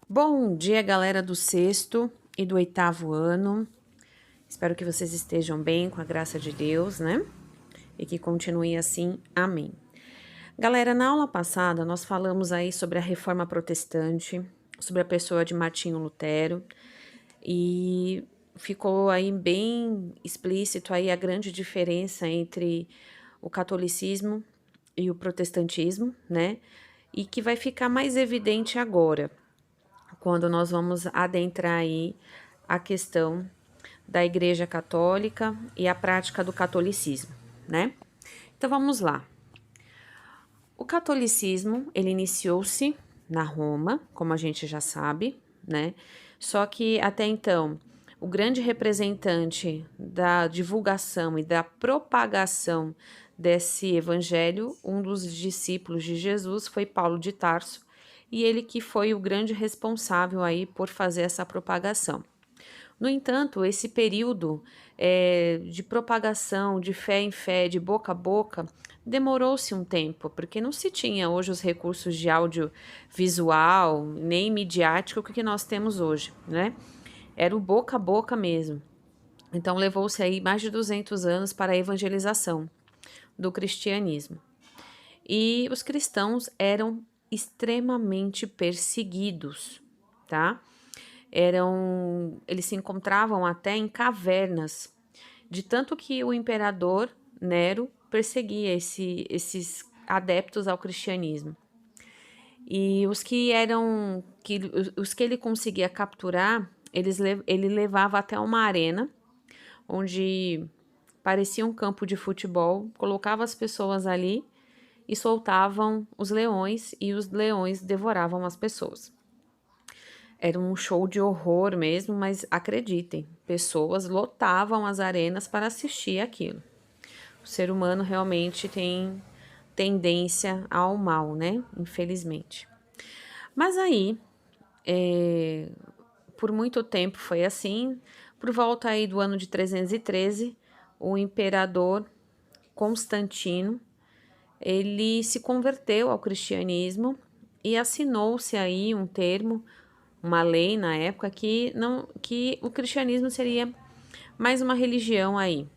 Bom dia, galera do sexto e do oitavo ano. Espero que vocês estejam bem, com a graça de Deus, né? E que continue assim. Amém. Galera, na aula passada nós falamos aí sobre a Reforma Protestante, sobre a pessoa de Martinho Lutero, e ficou aí bem explícito aí a grande diferença entre o catolicismo e o protestantismo, né? E que vai ficar mais evidente agora, quando nós vamos adentrar aí a questão da Igreja Católica e a prática do catolicismo, né? Então vamos lá. O catolicismo, ele iniciou-se na Roma, como a gente já sabe, né? Só que até então, o grande representante da divulgação e da propagação desse evangelho, um dos discípulos de Jesus, foi Paulo de Tarso, e ele que foi o grande responsável aí por fazer essa propagação. No entanto, esse período de propagação de fé em fé, de boca a boca, demorou-se um tempo, porque não se tinha hoje os recursos de audiovisual, nem midiático que nós temos hoje, né? Era o boca a boca mesmo. Então, levou-se aí mais de 200 anos para a evangelização do cristianismo. E os cristãos eram extremamente perseguidos, tá? Eles se encontravam até em cavernas, de tanto que o imperador Nero perseguia esses adeptos ao cristianismo. E os que ele conseguia capturar, ele levava até uma arena, onde parecia um campo de futebol, colocava as pessoas ali e soltavam os leões, e os leões devoravam as pessoas. Era um show de horror mesmo, mas acreditem, pessoas lotavam as arenas para assistir aquilo. O ser humano realmente tem tendência ao mal, né? Infelizmente. Mas aí, por muito tempo foi assim. Por volta aí do ano de 313, o imperador Constantino, ele se converteu ao cristianismo e assinou-se aí um termo, uma lei na época que o cristianismo seria mais uma religião aí.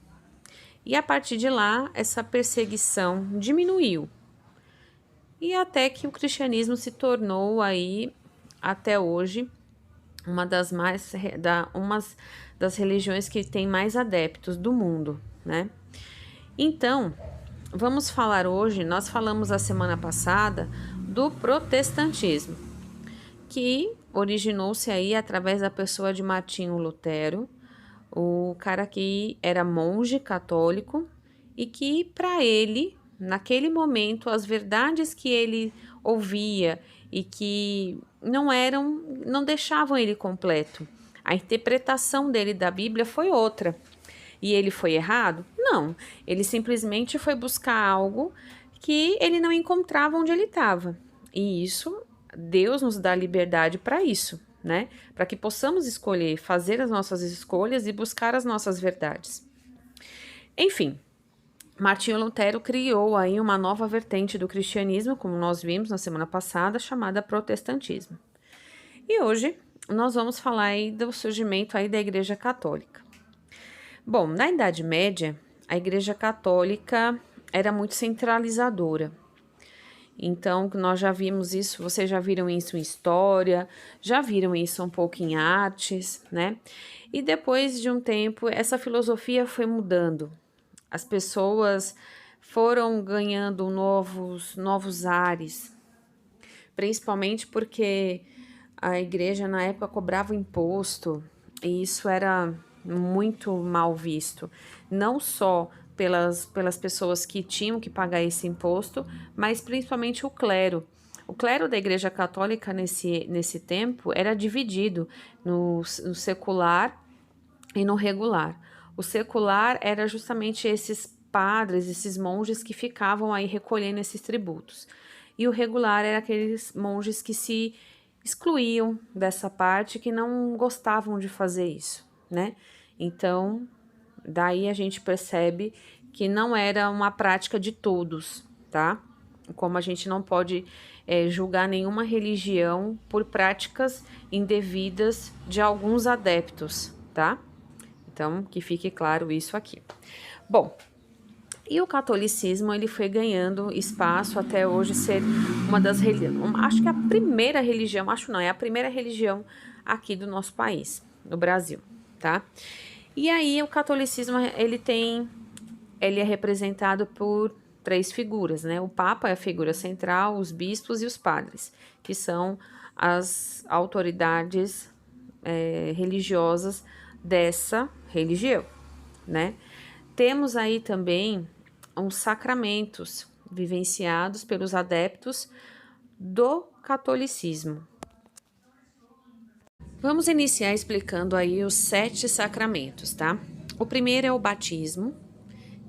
E a partir de lá, essa perseguição diminuiu. E até que o cristianismo se tornou aí, até hoje, uma das religiões que tem mais adeptos do mundo, né? Então, vamos falar hoje, nós falamos a semana passada do protestantismo, que originou-se aí através da pessoa de Martinho Lutero, o cara que era monge católico e que para ele, naquele momento, as verdades que ele ouvia e que não deixavam ele completo. A interpretação dele da Bíblia foi outra. E ele foi errado? Não, ele simplesmente foi buscar algo que ele não encontrava onde ele estava. E isso, Deus nos dá liberdade para isso, né? Para que possamos escolher, fazer as nossas escolhas e buscar as nossas verdades. Enfim, Martinho Lutero criou aí uma nova vertente do cristianismo, como nós vimos na semana passada, chamada protestantismo. E hoje nós vamos falar aí do surgimento aí da Igreja Católica. Bom, na Idade Média, a Igreja Católica era muito centralizadora. Então, nós já vimos isso, vocês já viram isso em história, já viram isso um pouco em artes, né? E depois de um tempo, essa filosofia foi mudando. As pessoas foram ganhando novos ares, principalmente porque a igreja na época cobrava imposto e isso era muito mal visto, não só pelas pessoas que tinham que pagar esse imposto, mas principalmente o clero. O clero da Igreja Católica nesse tempo era dividido no secular e no regular. O secular era justamente esses padres, esses monges que ficavam aí recolhendo esses tributos. E o regular era aqueles monges que se excluíam dessa parte, que não gostavam de fazer isso, né? Então, daí a gente percebe que não era uma prática de todos, tá? como a gente não pode julgar nenhuma religião por práticas indevidas de alguns adeptos, tá? Então, que fique claro isso aqui. Bom, e o catolicismo, ele foi ganhando espaço até hoje ser uma das religiões, acho que é a primeira religião, acho não, é a primeira religião aqui do nosso país, no Brasil, tá? E aí o catolicismo, ele é representado por três figuras, né? O Papa é a figura central, os bispos e os padres, que são as autoridades religiosas dessa religião, né? Temos aí também os sacramentos vivenciados pelos adeptos do catolicismo. Vamos iniciar explicando aí os 7 sacramentos, tá? O primeiro é o batismo,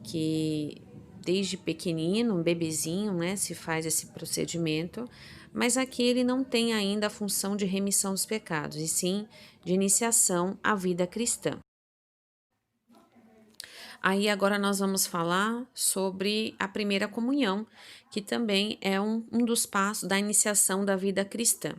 que desde pequenino, um bebezinho, né, se faz esse procedimento, mas aqui ele não tem ainda a função de remissão dos pecados, e sim de iniciação à vida cristã. Aí agora nós vamos falar sobre a primeira comunhão, que também é um dos passos da iniciação da vida cristã.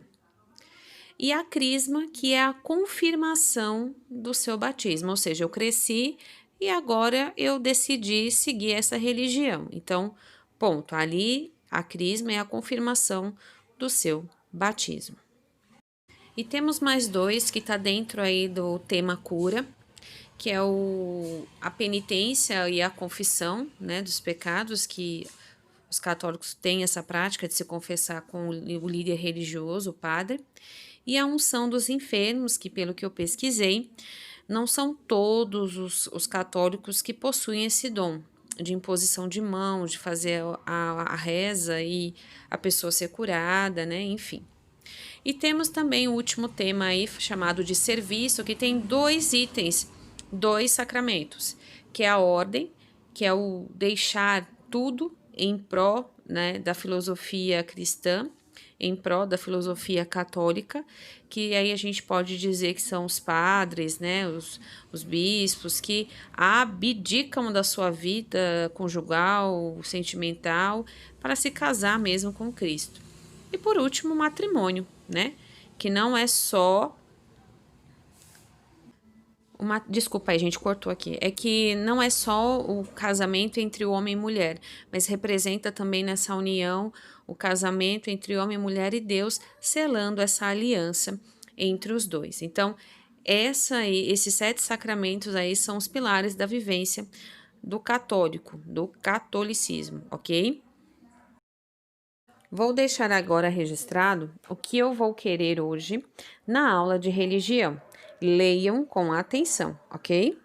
E a crisma, que é a confirmação do seu batismo, ou seja, eu cresci e agora eu decidi seguir essa religião. Então, ponto, ali a crisma é a confirmação do seu batismo. E temos mais 2 que está dentro aí do tema cura, que é a penitência e a confissão, né, dos pecados, que os católicos têm essa prática de se confessar com o líder religioso, o padre, e a unção dos enfermos, que pelo que eu pesquisei, não são todos os católicos que possuem esse dom de imposição de mãos, de fazer a reza e a pessoa ser curada, né, enfim. E temos também o último tema aí, chamado de serviço, que tem 2 itens, 2 sacramentos, que é a ordem, que é o deixar tudo em pró, né, da filosofia cristã, em pró da filosofia católica, que aí a gente pode dizer que são os padres, né, os bispos, que abdicam da sua vida conjugal, sentimental, para se casar mesmo com Cristo. E por último, o matrimônio, né, que não é só desculpa aí, gente, cortou aqui. É que não é só o casamento entre o homem e mulher, mas representa também nessa união o casamento entre homem e mulher e Deus, selando essa aliança entre os dois. Então, esses 7 sacramentos aí são os pilares da vivência do católico, do catolicismo, ok? Vou deixar agora registrado o que eu vou querer hoje na aula de religião. Leiam com atenção, ok?